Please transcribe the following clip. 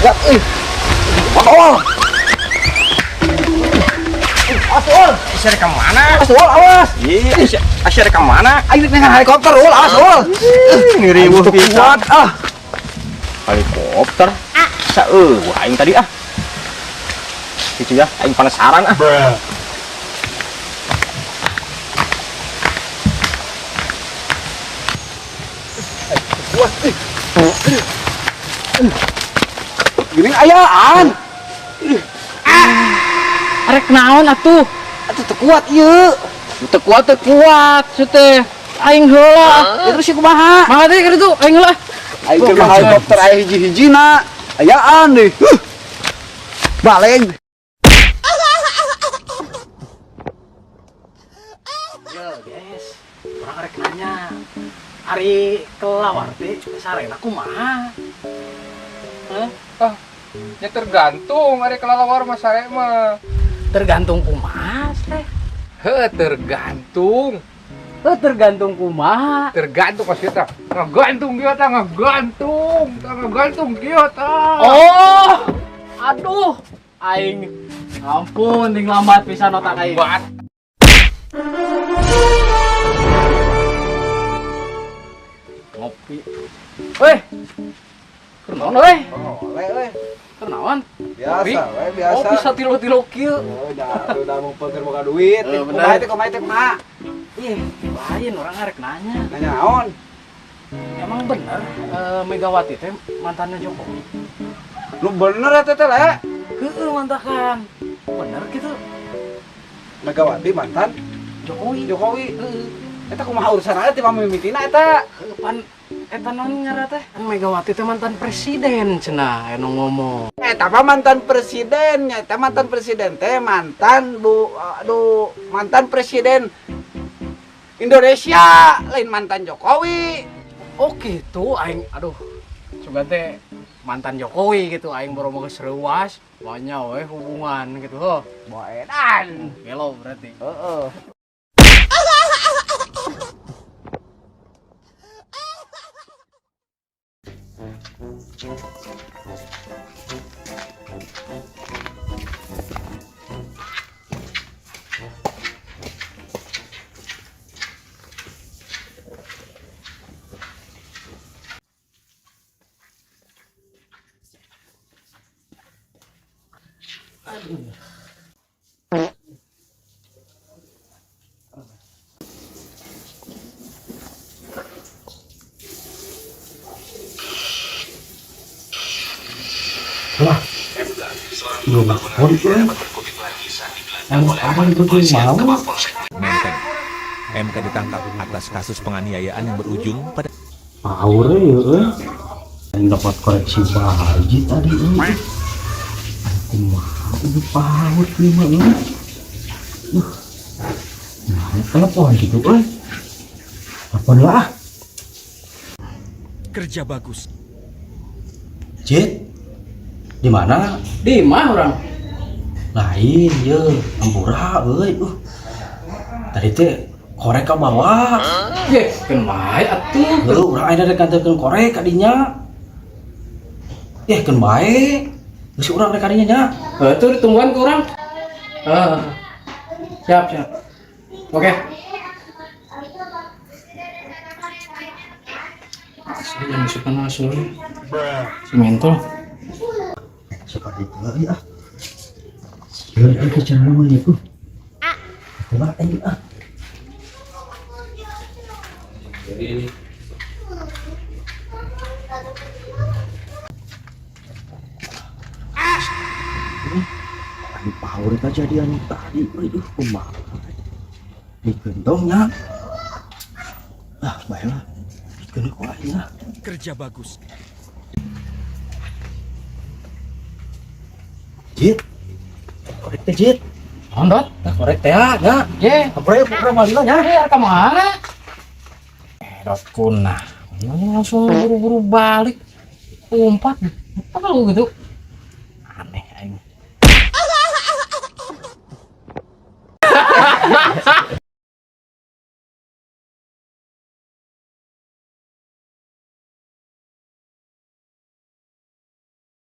Ya, Asul. Asul. Asyar ke mana? Asul, awas. Iya, asyar ke mana? Ayo dengan helikopter, ul, Asul. Ngiriwuh Kuat, pisan. Helikopter. Wah, aing tadi ah. Gitu ya, aing penasaran ah. Kuat. Gini ayaan. Arek naon atuh? Atuh teu kuat ieu. Teu kuat teh. Aing heula. Terus si kumaha? Mangga teh kitu aing heula. Aing ke helikopter aya hiji-hijina. Ayaan deh. Baleng. Yo, guys. Urang arek nanya. Ari kelawar teh sarena kumaha? Ya tergantung, ada kelelawar mas arek mah. Tergantung kumaha teh. Tergantung. Tergantung kumaha. Tergantung pas kita. Ngegantung kita, ngegantung kita. Oh. Aduh. Aing ampun ting lambat pisan otak aing. Buat. Ngopi. Weh. Kenaon weh? Oleh euy. Kenaon? Biasa, we biasa. Ngopi satilo-tilo kieu. Udah mau peker boga duit. Bener. Kumaha teh kumaha? Ih, lain orang arek nanya. Nanya naon? Emang bener Megawati teh mantannya Jokowi? Lu bener eta teh le? Heeh, mantakan. Bener gitu. Megawati mantan Jokowi. Jokowi. Heeh. Eta kumaha urusan aja ti mamitina eta? Pan eta naon nyara teh? Megawati teh mantan presiden cenah anu ngomong. Eta mah mantan presiden, eta mantan presiden teh mantan mantan presiden Indonesia, lain mantan Jokowi. Oh gitu aing aduh. Coba teh mantan Jokowi gitu aing baru mau sereuas banyak we hubungan gitu heuh. Boedan. Gelo berarti. Heeh. Menteng. MK ditangkap atas kasus penganiayaan yang berujung pada Aure ya, yang dapat koreksi Haji tadi ini. Aku mau udah paut nih mah. Nah, telepon gitu, Telepon lah. kerja bagus. Jit, di mana? Di mah orang? Lain, ya, ampura, Tadi teh korek ke bawah. Ye, kan bae atuh. Lalu orang ada dekanteun korek kadinya. Kan bae. Geus urang rek kadinya nya. Tuh ditungguan ke orang. Siap. Oke. Saya yang suka nasi si mentol. Seperti itu ya. Ya, bicara nama itu. Coba ini Ini power kejadian tadi, aduh kumaha. Di gentongnya. Baiklah. Kena kuatnya. Kerja bagus. Jit. Korek teh Jit. Ondot. Korek teh nya. Ye, Apa program malina nya? ka mana? Dot punah. Langsung buru-buru balik. Umpat. Apa lu gitu? Aneh aing.